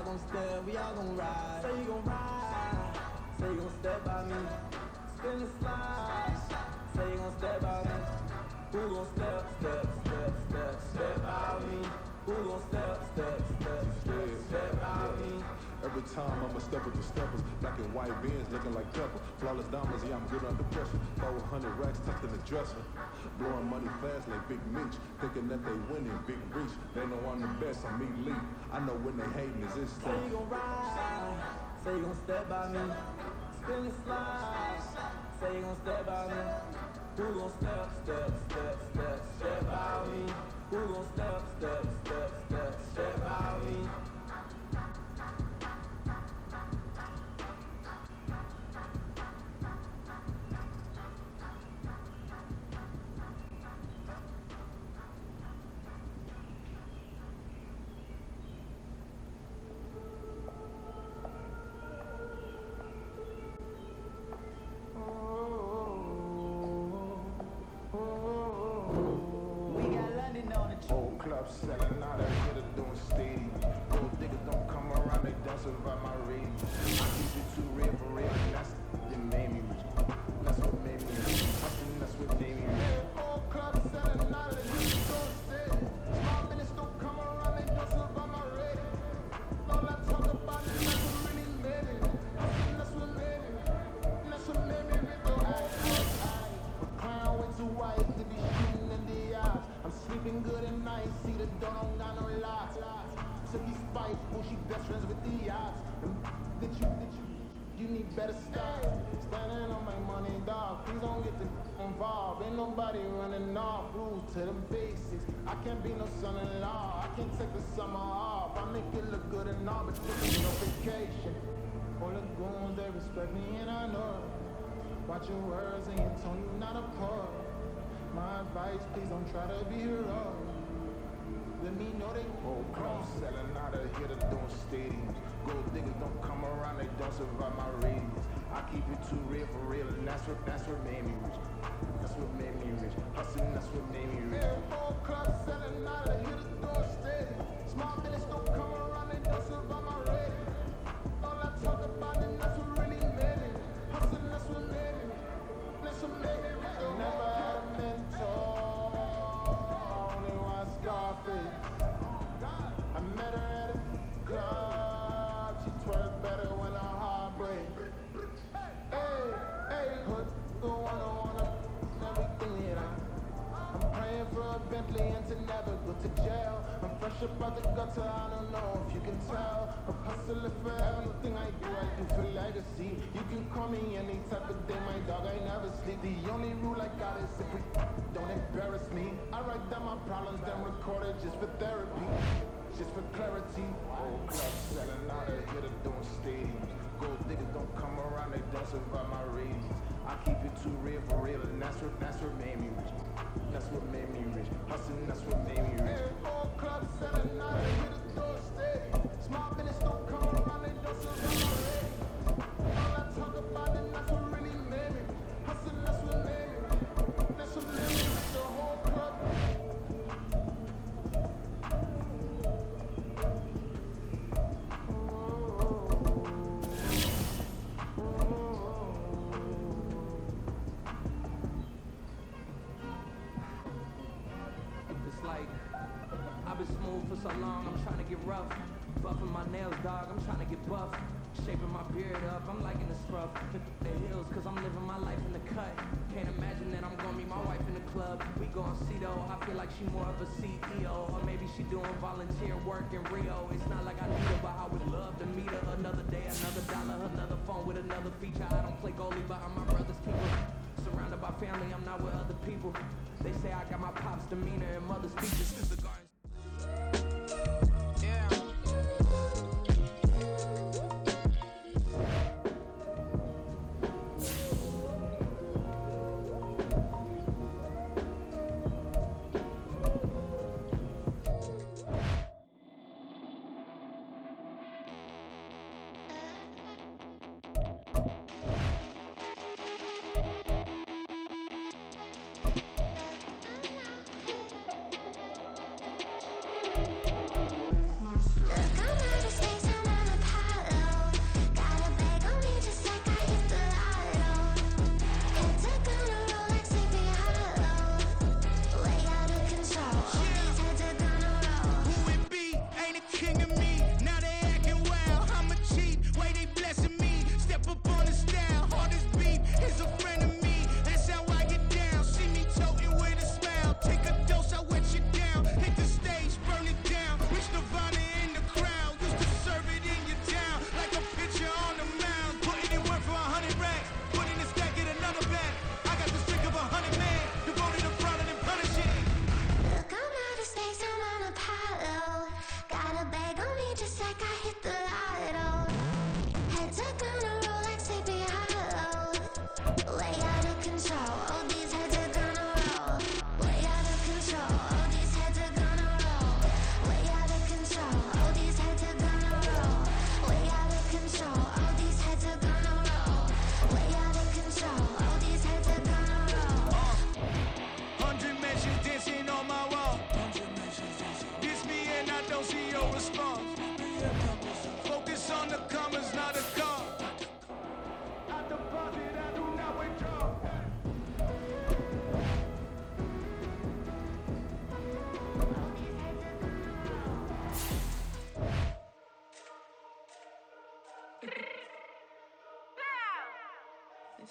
gon' step, we all gon' ride. Say you gon' ride, say you gon' step by me. Spin the slide, say you gon' step by me. Who gon' step, step, step, step, step by me? Who gon' step, step, step, step, step by me? Every time I'ma step with the steppers, black and white beans looking like pepper. Flawless diamonds, yeah, I'm good under pressure. 400 racks tucked in the dresser. Blowing money fast like Big Meech. Thinking that they winning, big reach. They know I'm the best, I'm elite. I know when they hating is this Say you gon' ride, say you gon' step by me. Spin the slide, say you gon' step by me. Who gon' step, step, step, step, step by me? Who gon' step, step, step, step, step by me? Whole club selling out, that hitter doing stadiums. Gold diggers don't come around, they don't survive my radius. I keep it too real for real, and that's what made me rich. That's what made me rich. That's what made me rich. Whole club selling out, that hitter doing stadiums. Small minutes don't come around, they don't survive my radius. All I talk about is that's what really made me. That's what made me. That's what made me rich. My crown way too white to be shooting in the eyes. I'm sleeping good at night, see the door don't got no locks. To be spiteful, she best friends with the odds. That you need better style. Standing on my money, dog. Please don't get involved. Ain't nobody running off. Rules to the basics. I can't be no son-in-law. I can't take the summer off. I make it look good and all, but this is no vacation. All the goons, they respect me and I know it. Watch your words and your tone, you not a poet. My advice, please don't try to be heroic. Let me know they whole crowd selling out of here to doing stadiums. Gold diggers don't come around, they don't survive my radius. I keep it too real for real, and that's what made me rich. That's what made me rich. Hustling, that's what made me rich. Whole club selling out of here to doing stadiums. Small minutes don't come around, they don't survive my radius. All I talk about is that's what really made me. Hustling, that's what made me. That's what made me rich. Never had a mentor. I met her at a club. She twerks better when her heart breaks. Hey, hey, put the one on everything that I'm praying for a Bentley and to never go to jail. I'm fresh up out the gutter, I don't know if you can tell. I'm hustling for everything I do for legacy. You can call me any type of day, my dog, I never sleep. The only rule I got is if we don't embarrass me. I write down my problems, then record it just for therapy. Just for clarity. Whole club selling out of here to doing stadiums. Gold diggers don't come around, they don't survive my radius. I keep it too real for real, and that's what made me rich. That's what made me rich. Hustling, that's what made me rich. Whole club selling out of here to doing stadiums. Small minutes don't come around, they don't survive my radius. All I talk about is that's what really made me. Hustling, that's what made me. That's what made me rich. The whole club. For so long, I'm trying to get rough. Buffing my nails, dog, I'm trying to get buff. Shaping my beard up, I'm liking the scruff. Hit the hills, cause I'm living my life in the cut. Can't imagine that I'm gonna meet my wife in the club. We gon' see though, I feel like she more of a CEO. Or maybe she doing volunteer work in Rio. It's not like I need her, but I would love to meet her. Another day, another dollar, another phone with another feature. I don't play goalie, but I'm my brother's keeper. Surrounded by family, I'm not with other people. They say I got my pop's demeanor and mother's features. The gardens.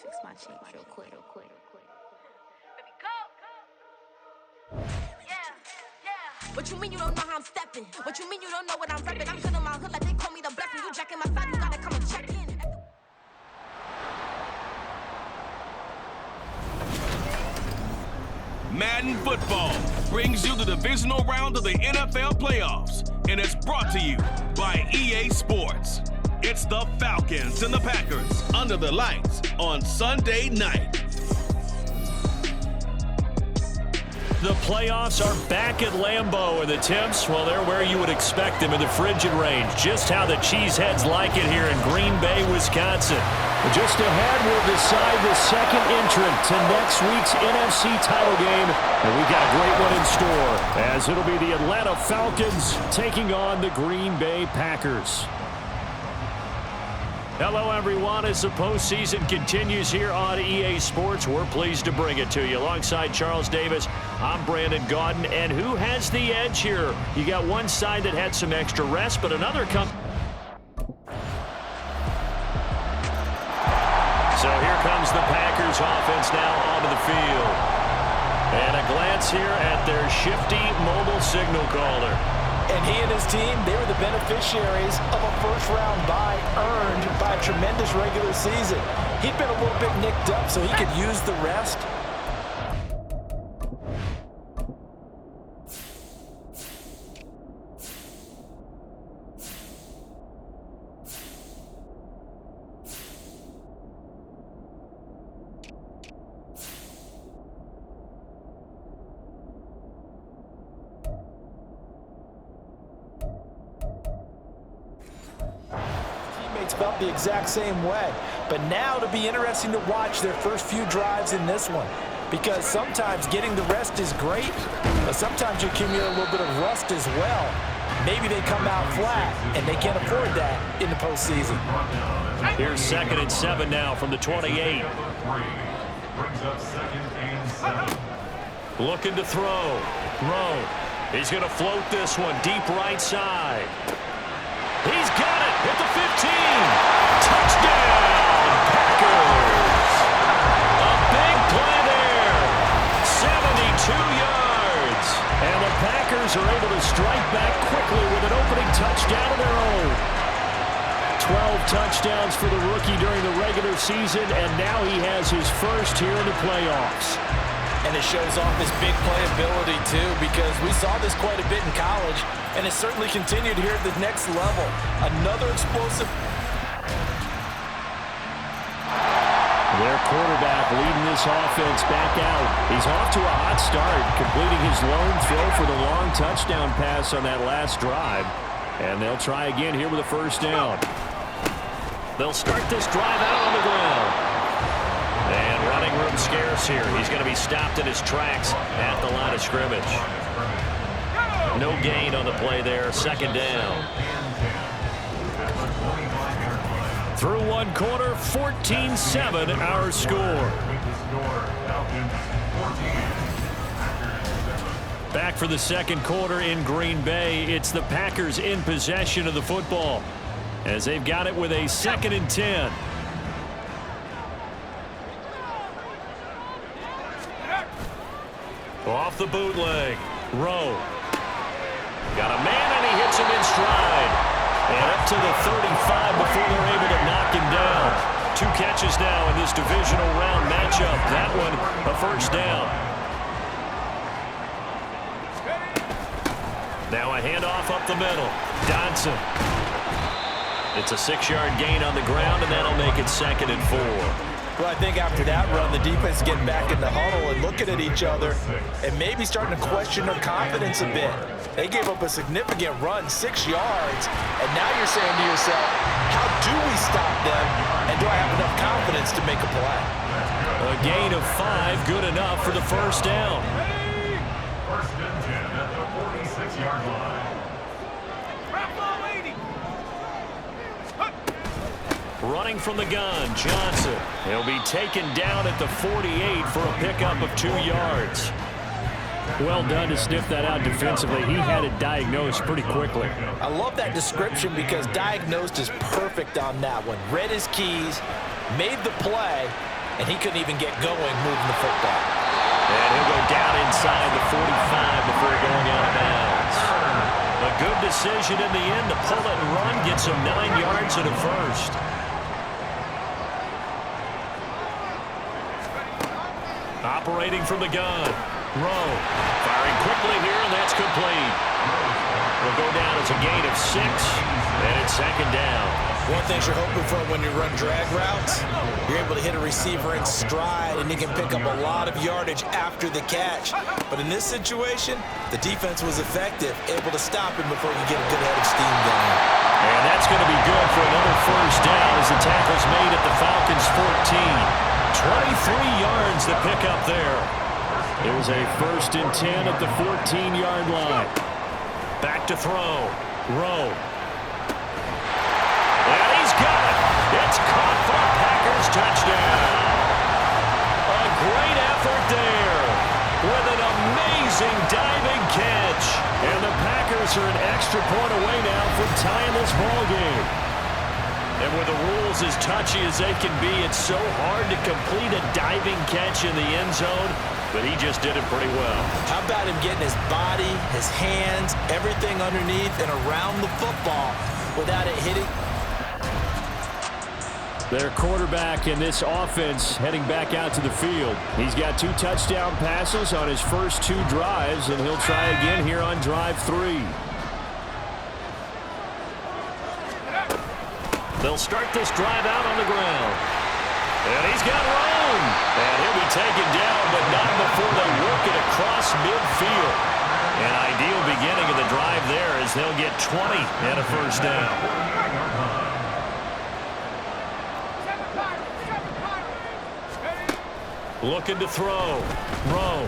fix my cheek real quick. What you mean you don't know how I'm stepping? What you mean you don't know what I'm repping? I'm feeling my hood like they call me the blessing. You jacking my side, you gotta come and check in. Madden Football brings you the divisional round of the NFL playoffs, and it's brought to you by EA Sports. It's the Falcons and the Packers under the lights on Sunday night. The playoffs are back at Lambeau, and the temps, well, they're where you would expect them in the frigid range. Just how the Cheeseheads like it here in Green Bay, Wisconsin. Just ahead, we'll decide the second entrant to next week's NFC title game, and we got a great one in store, as it'll be the Atlanta Falcons taking on the Green Bay Packers. Hello, everyone. As the postseason continues here on EA Sports, we're pleased to bring it to you. Alongside Charles Davis, I'm Brandon Gaudin. And who has the edge here? You got one side that had some extra rest, but another comes. So here comes the Packers offense now onto the field. And a glance here at their shifty mobile signal caller. And he and his team, they were the beneficiaries of a first-round bye earned by a tremendous regular season. He'd been a little bit nicked up, so he could use the rest. Felt the exact same way, but now it'll be interesting to watch their first few drives in this one, because sometimes getting the rest is great, but sometimes you accumulate a little bit of rust as well. Maybe they come out flat, and they can't afford that in the postseason. Here's 2nd and 7 now from the 28. Looking to throw. He's going to float this one deep right side. He's got it at the 15. Touchdown, Packers. A big play there. 72 yards. And the Packers are able to strike back quickly with an opening touchdown of their own. 12 touchdowns for the rookie during the regular season, and now he has his first here in the playoffs. And it shows off his big playability, too, because we saw this quite a bit in college, and it certainly continued here at the next level. Another explosive. Their quarterback leading this offense back out. He's off to a hot start, completing his lone throw for the long touchdown pass on that last drive. And they'll try again here with a first down. They'll start this drive out on the ground. And running room scarce here. He's going to be stopped in his tracks at the line of scrimmage. No gain on the play there. 2nd down. Through one quarter, 14-7 our score. Back for the second quarter in Green Bay. It's the Packers in possession of the football, as they've got it with a 2nd and 10. Off the bootleg. Rowe. Got a man, and he hits him in stride. And up to the 35 before they're able to knock him down. 2 catches now in this divisional round matchup. That one a first down. Now a handoff up the middle. Dodson. It's a 6-yard gain on the ground, and that'll make it 2nd and 4. Well, I think after that run, the defense getting back in the huddle and looking at each other and maybe starting to question their confidence a bit. They gave up a significant run, 6 yards, and now you're saying to yourself, how do we stop them, and do I have enough confidence to make a play? A gain of 5, good enough for the first down. First and 10 at the 46-yard line. Running from the gun, Johnson. He'll be taken down at the 48 for a pickup of 2 yards. Well done to sniff that out defensively. He had it diagnosed pretty quickly. I love that description because diagnosed is perfect on that one. Read his keys, made the play, and he couldn't even get going moving the football. And he'll go down inside the 45 before going out of bounds. A good decision in the end to pull it and run, gets him 9 yards and a first. Operating from the gun. Rowe firing quickly here, and that's complete. Will go down as a gain of 6, and it's second down. One thing you're hoping for when you run drag routes, you're able to hit a receiver in stride, and he can pick up a lot of yardage after the catch. But in this situation, the defense was effective, able to stop him before you get a good head of steam going. And that's going to be good for another first down as the tackle's made at the Falcons' 14. 23 yards to pick up there. It was a 1st and 10 at the 14-yard line. Back to throw. Rowe. And he's got it. It's caught for a Packers touchdown. A great effort there with an amazing diving catch. And the Packers are an extra point away now from tying this ball game. And with the rules as touchy as they can be, it's so hard to complete a diving catch in the end zone, but he just did it pretty well. How about him getting his body, his hands, everything underneath and around the football without it hitting? Their quarterback in this offense heading back out to the field. He's got 2 touchdown passes on his first 2 drives, and he'll try again here on drive 3. They'll start this drive out on the ground. And he's got room. And he'll be taken down, but not before they work it across midfield. An ideal beginning of the drive there as they'll get 20 and a first down. Looking to throw. Rowe.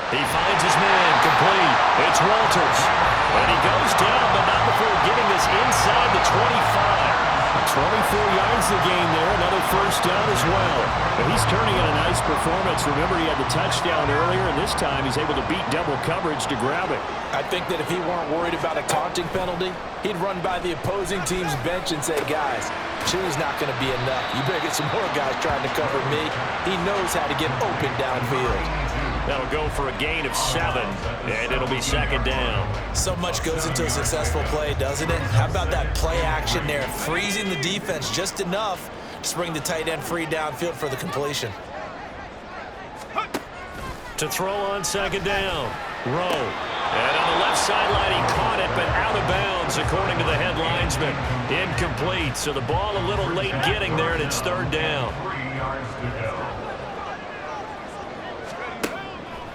He finds his man, complete. It's Walters. And he goes down, but not before getting this inside the 25. 24 yards to gain there, another first down as well. But he's turning in a nice performance. Remember, he had the touchdown earlier, and this time he's able to beat double coverage to grab it. I think that if he weren't worried about a taunting penalty, he'd run by the opposing team's bench and say, guys, 2 is not going to be enough. You better get some more guys trying to cover me. He knows how to get open downfield. That'll go for a gain of 7, and it'll be second down. So much goes into a successful play, doesn't it? How about that play action there, freezing the defense just enough to bring the tight end free downfield for the completion. To throw on second down, Rowe. And on the left sideline, he caught it, but out of bounds, according to the head linesman. Incomplete, so the ball a little late getting there, and it's third down. 3 yards to go.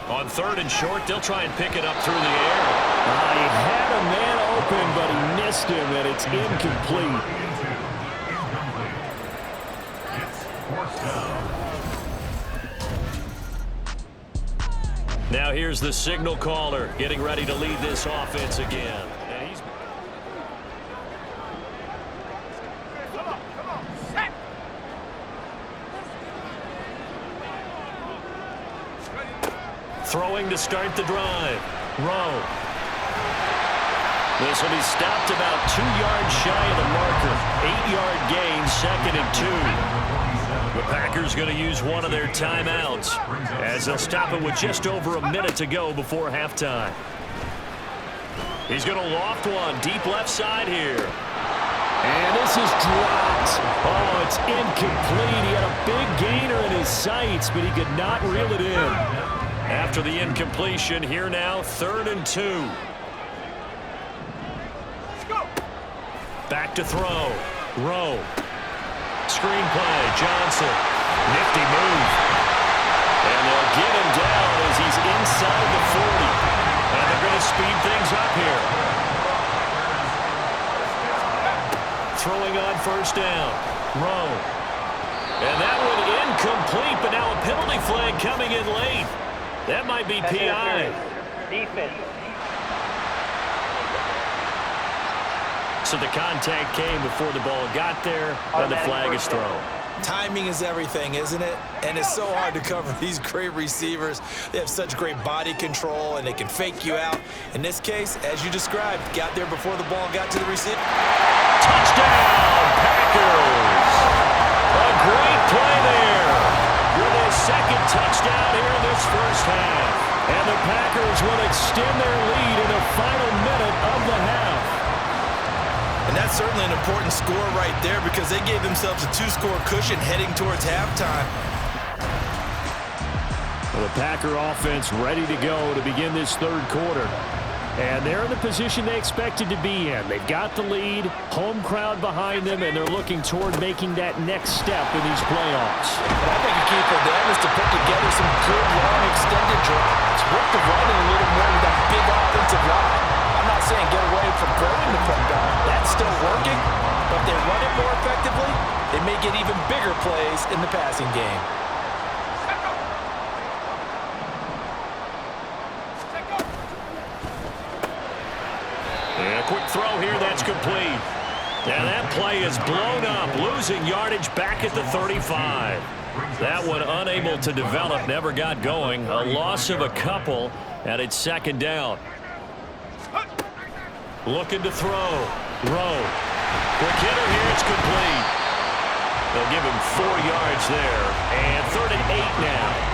On 3rd and short, they'll try and pick it up through the air. He had a man open, but he missed him, and it's incomplete. Now here's the signal caller getting ready to lead this offense again. And he's throwing to start the drive. Rowe. This will be stopped about 2 yards shy of the marker. 8-yard gain, 2nd and 2. The Packers going to use one of their timeouts as they'll stop it with just over a minute to go before halftime. He's going to loft one deep left side here. And this is dropped. Oh, it's incomplete. He had a big gainer in his sights, but he could not reel it in. After the incompletion, here now, 3rd and 2. Back to throw. Rowe. Screen play. Johnson. Nifty move. And they'll get him down as he's inside the 40. And they're going to speed things up here. Throwing on first down. Rowe. And that one incomplete, but now a penalty flag coming in late. That might be PI. Defense. So the contact came before the ball got there, and the flag is thrown. Timing is everything, isn't it? And it's so hard to cover these great receivers. They have such great body control, and they can fake you out. In this case, as you described, got there before the ball got to the receiver. Touchdown, Packers! A great play there with his second touchdown here in this first half. And the Packers will extend their lead in the final minute of the half. And that's certainly an important score right there because they gave themselves a 2-score cushion heading towards halftime. Well, the Packer offense ready to go to begin this third quarter. And they're in the position they expected to be in. They've got the lead, home crowd behind them, and they're looking toward making that next step in these playoffs. But I think the key for them is to put together some good, long, extended drives. Work the running a little more with that big offensive line. I'm not saying get away from throwing the football. That's still working. But if they run it more effectively, they may get even bigger plays in the passing game. And a quick throw here that's complete. And that play is blown up, losing yardage back at the 35. That one unable to develop, never got going. A loss of a couple, and it's second down. Looking to throw. Rowe. Quick hitter here, it's complete. They'll give him 4 yards there. And 3rd and 8 now.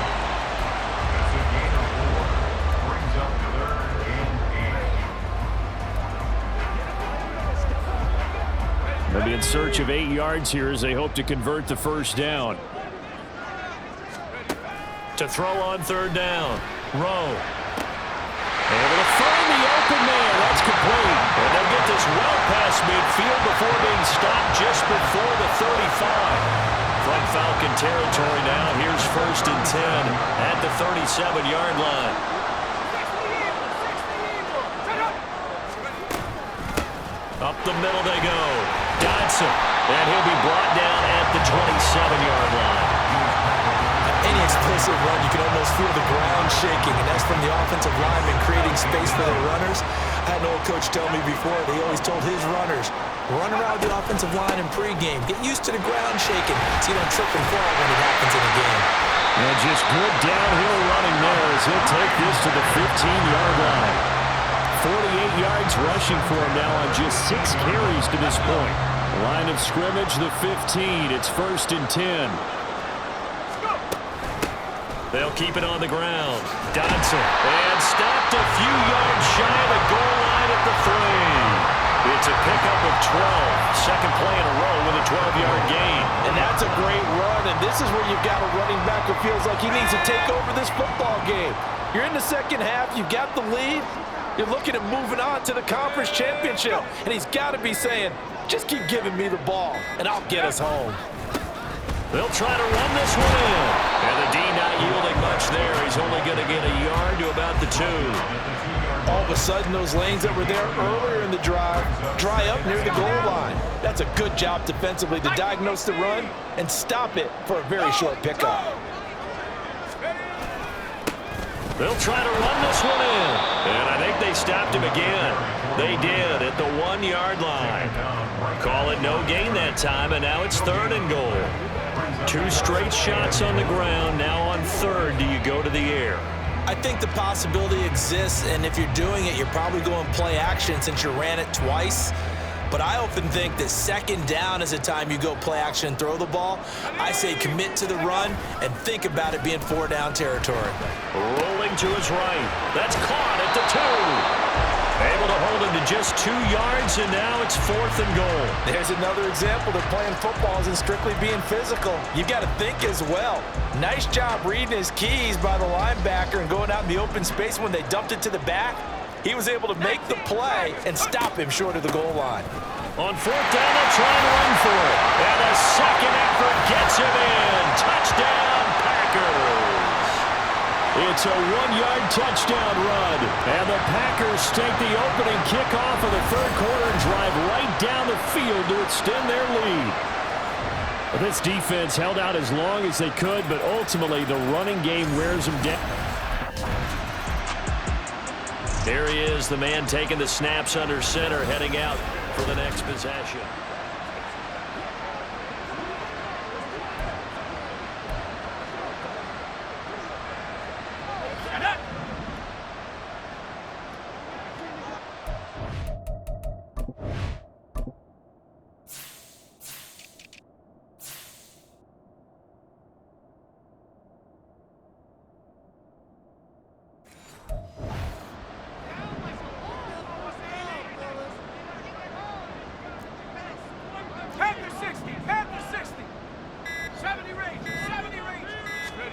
They'll be in search of 8 yards here as they hope to convert the first down. To throw on 3rd down. Rowe. Able to find the open man. That's complete. And they'll get this well past midfield before being stopped just before the 35. From Falcon territory now, here's 1st and 10 at the 37-yard line. Up the middle they go. Dodson. And he'll be brought down at the 27-yard line. Any explosive run, you can almost feel the ground shaking, and that's from the offensive linemen creating space for their runners. I had an old coach tell me before, he always told his runners, run around the offensive line in pregame. Get used to the ground shaking so you don't trip and fall when it happens in a game. And just good downhill running there as he'll take this to the 15-yard line. 48 yards rushing for him now on just 6 carries to this point. Line of scrimmage, the 15. It's 1st and 10. They'll keep it on the ground. Dodson. And stopped a few yards shy of the goal line at the 3. It's a pickup of 12. Second play in a row with a 12-yard gain. And that's a great run, and this is where you've got a running back who feels like he needs to take over this football game. You're in the second half. You've got the lead. You're looking at moving on to the conference championship. And he's got to be saying, just keep giving me the ball, and I'll get us home. They'll try to run this one in. And the D not yielding much there. He's only going to get a yard to about the 2. All of a sudden, those lanes that were there earlier in the drive dry up near the goal line. That's a good job defensively to diagnose the run and stop it for a very short pickup. They'll try to run this one in. And I think they stopped him again. They did at the 1-yard line. Call it no gain that time, and now it's 3rd and goal. 2 straight shots on the ground. Now on 3rd, do you go to the air? I think the possibility exists, and if you're doing it, you're probably going play action since you ran it twice. But I often think that 2nd down is the time you go play action and throw the ball. I say commit to the run and think about it being 4-down territory. Rolling to his right. That's caught at the 2. Able to hold him to just 2 yards, and now it's 4th and goal. There's another example that playing football isn't strictly being physical. You've got to think as well. Nice job reading his keys by the linebacker and going out in the open space when they dumped it to the back. He was able to make the play and stop him short of the goal line. On 4th down, they'll try and run for it. And a second effort gets him in. Touchdown, Packers. It's a 1-yard touchdown run. And the Packers take the opening kickoff of the 3rd quarter and drive right down the field to extend their lead. Well, this defense held out as long as they could, but ultimately the running game wears them down. There he is, the man taking the snaps under center, heading out for the next possession.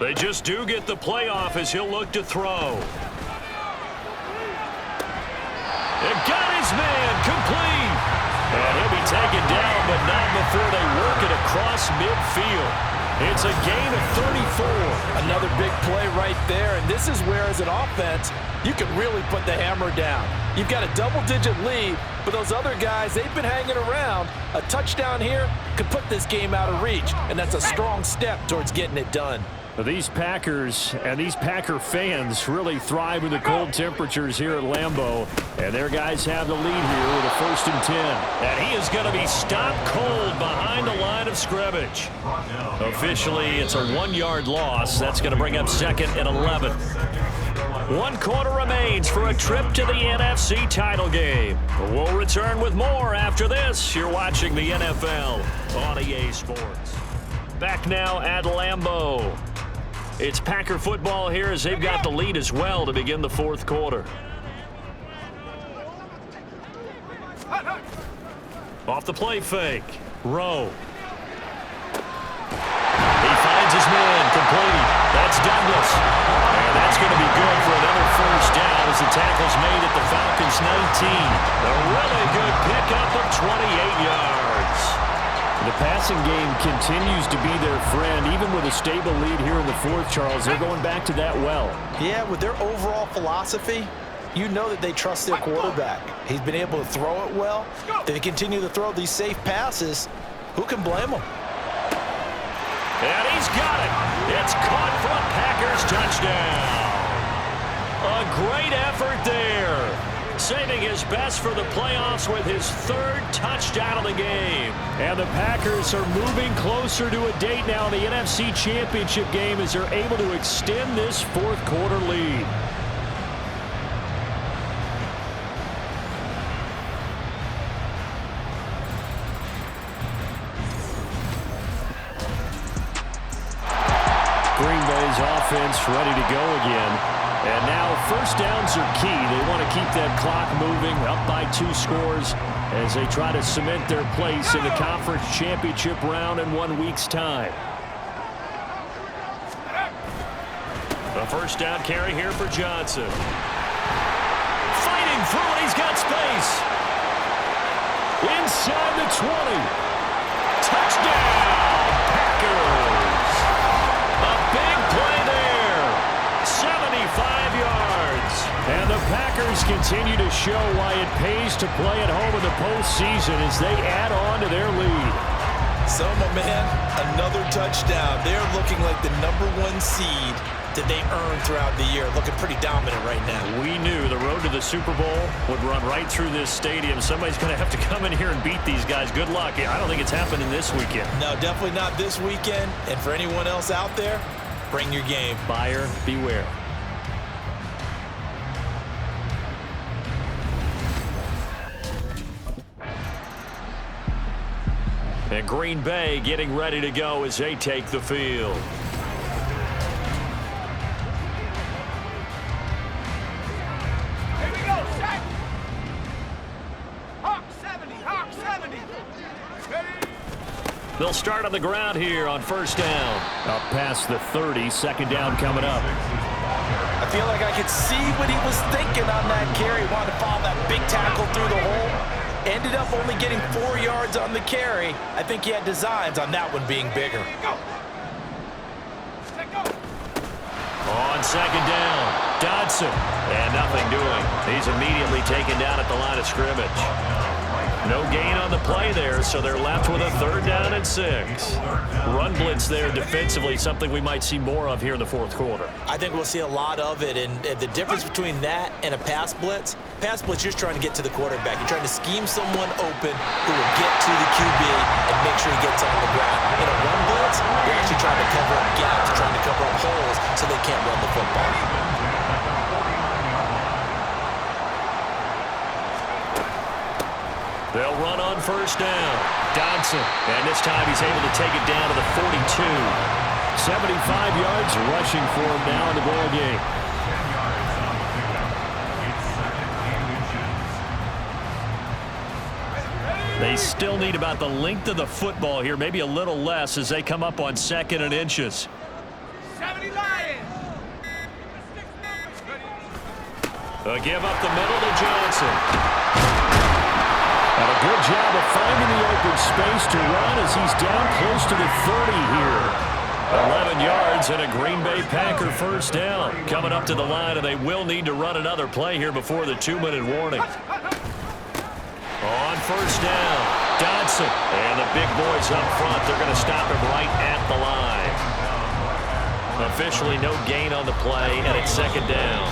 They just do get the playoff as he'll look to throw. It got his man complete. And he'll be taken down, but not before they work it across midfield. It's a gain of 34. Another big play right there, and this is where, as an offense, you can really put the hammer down. You've got a double-digit lead, but those other guys, they've been hanging around. A touchdown here could put this game out of reach, and that's a strong step towards getting it done. These Packers and these Packer fans really thrive in the cold temperatures here at Lambeau. And their guys have the lead here with a 1st and 10. And he is going to be stopped cold behind the line of scrimmage. Officially, it's a 1-yard loss. That's going to bring up 2nd and 11. 1 quarter remains for a trip to the NFC title game. We'll return with more after this. You're watching the NFL on EA Sports. Back now at Lambeau. It's Packer football here as they've got the lead as well to begin the 4th quarter. Off the play fake. Rowe. He finds his man complete. That's Douglas. And that's going to be good for another 1st down as the tackle's made at the Falcons' 19. A really good pickup of 28 yards. The passing game continues to be their friend. Even with a stable lead here in the 4th, Charles, they're going back to that well. Yeah, with their overall philosophy, you know that they trust their quarterback. He's been able to throw it well. They continue to throw these safe passes. Who can blame them? And he's got it. It's caught for a Packers touchdown. A great effort there. Saving his best for the playoffs with his 3rd touchdown of the game. And the Packers are moving closer to a date now in the NFC Championship game as they're able to extend this 4th quarter lead. Green Bay's offense ready to go again. And now 1st downs are key. They want to keep that clock moving, up by 2 scores as they try to cement their place in the conference championship round in 1 week's time. A 1st down carry here for Johnson. Fighting through it, he's got space. Inside the 20. Touchdown, Packers. A big play there. 75 yards. And the Packers continue to show why it pays to play at home in the postseason as they add on to their lead. So, my man, another touchdown. They're looking like the #1 seed that they earned throughout the year. Looking pretty dominant right now. We knew the road to the Super Bowl would run right through this stadium. Somebody's going to have to come in here and beat these guys. Good luck. I don't think it's happening this weekend. No, definitely not this weekend. And for anyone else out there, bring your game. Buyer beware. And Green Bay getting ready to go as they take the field. Here we go, set. Hawk 70, Hawk 70. Ready? They'll start on the ground here on 1st down. Up past the 30, 2nd down coming up. I feel like I could see what he was thinking on that carry. Wanted to follow that big tackle through the hole. Ended up only getting 4 yards on the carry. I think he had designs on that one being bigger. On 2nd down, Dodson. And nothing doing. He's immediately taken down at the line of scrimmage. No gain on the play there, so they're left with a 3rd down and 6. Run blitz there defensively, something we might see more of here in the 4th quarter. I think we'll see a lot of it, and the difference between that and a pass blitz, you're just trying to get to the quarterback. You're trying to scheme someone open who will get to the QB and make sure he gets on the ground. In a run blitz, you're actually trying to cover up gaps, trying to cover up holes so they can't run the football. They'll run on 1st down. Dodson. And this time he's able to take it down to the 42. 75 yards rushing for him now in the ball game. They still need about the length of the football here, maybe a little less as they come up on 2nd and inches. 70 A give up the middle to Johnson. And a good job of finding the open space to run as he's down close to the 30 here. 11 yards and a Green Bay Packer first down. Coming up to the line, and they will need to run another play here before the 2-minute warning. On first down, Dodson. And the big boys up front, they're going to stop him right at the line. Officially no gain on the play, and it's second down.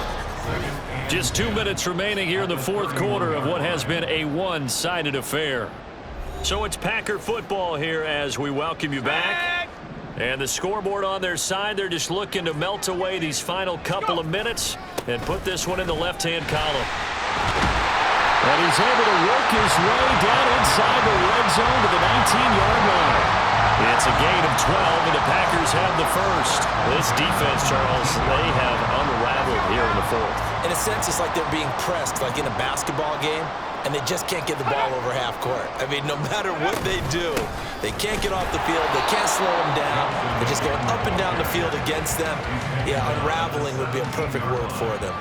Just 2 minutes remaining here in the fourth quarter of what has been a one-sided affair. So it's Packer football here as we welcome you back. And the scoreboard on their side, they're just looking to melt away these final couple of minutes and put this one in the left-hand column. And he's able to work his way down inside the red zone to the 19-yard line. It's a gain of 12, and the Packers have the first. This defense, Charles, they have unraveled here in the fourth. In a sense, it's like they're being pressed, like in a basketball game, and they just can't get the ball over half court. I mean, no matter what they do, they can't get off the field. They can't slow them down. They're just going up and down the field against them. Yeah, unraveling would be a perfect word for them.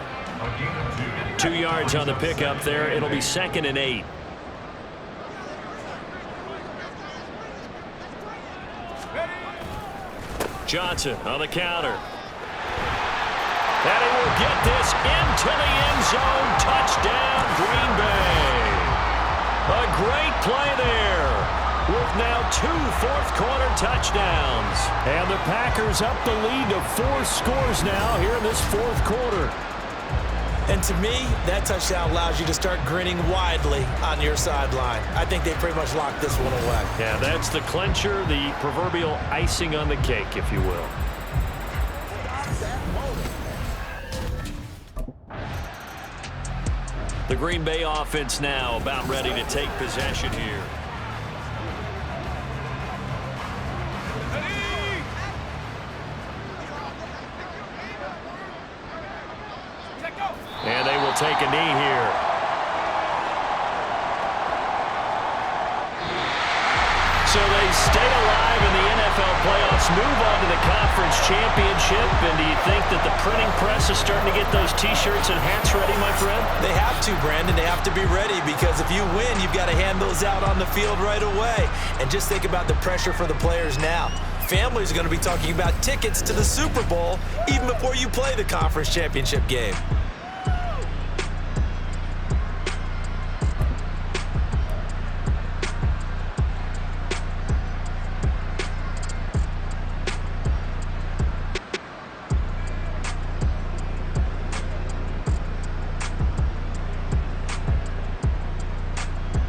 2 yards on the pickup there. It'll be 2nd and 8. Johnson on the counter. And he will get this into the end zone. Touchdown, Green Bay. A great play there with now 2 fourth-quarter touchdowns. And the Packers up the lead to 4 scores now here in this fourth quarter. And to me, that touchdown allows you to start grinning widely on your sideline. I think they pretty much locked this one away. Yeah, that's the clincher, the proverbial icing on the cake, if you will. The Green Bay offense now about ready to take possession here. And they will take a knee here. So they stay alive in the NFL playoffs, move on to the conference championship. And do you think that the printing press is starting to get those T-shirts and hats ready, my friend? They have to, Brandon. They have to be ready because if you win, you've got to hand those out on the field right away. And just think about the pressure for the players now. Families are going to be talking about tickets to the Super Bowl even before you play the conference championship game.